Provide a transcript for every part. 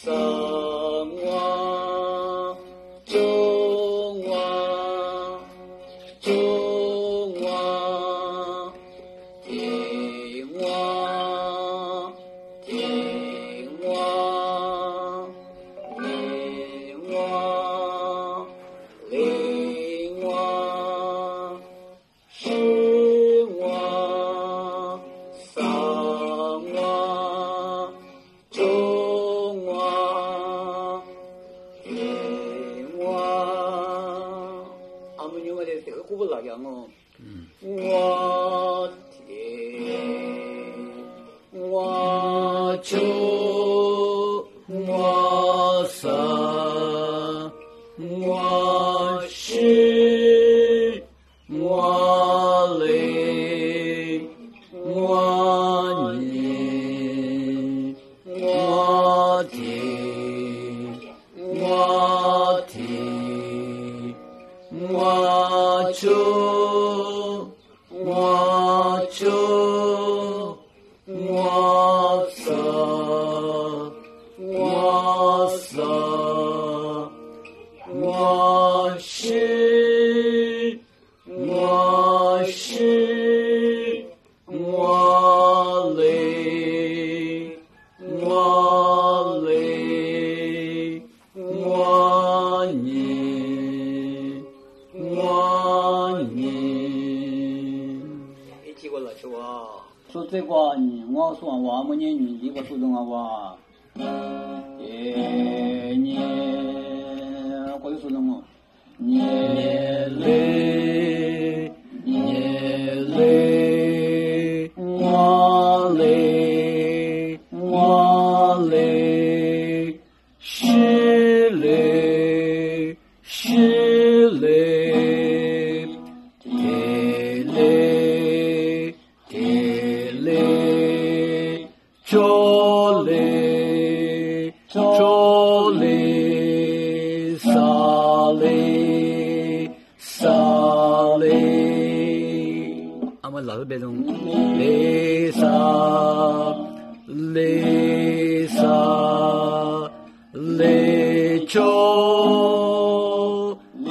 生王中王中王定王定王灵王灵王世王丧王中王灵王아무님은 내가 구불나게 하면 와주 와사 와시 와레 와니 와디 와디 와주 와주 와사 와사 와시 와시 와레 와레 와니 와니 이치골라 좋아 说这个你我说我们年女这个说的话你或者说的我你嘞我嘞是嘞着嘞撒嘞아마 나도 배송 레사 레조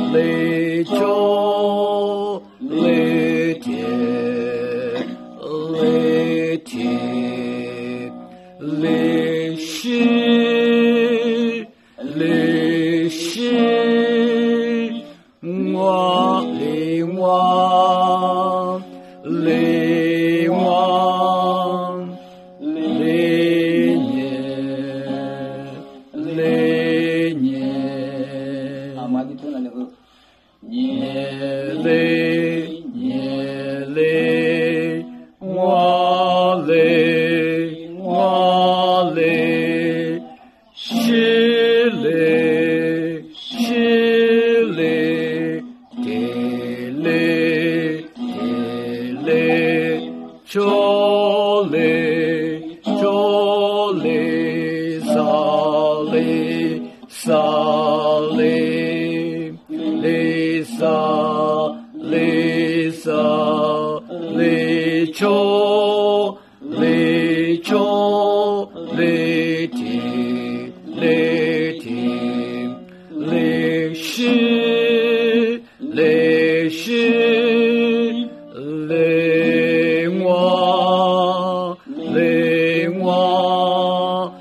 레시灵王雷年아마你听了那个年雷我雷是雷着嘞撒嘞着嘞听嘞是灵王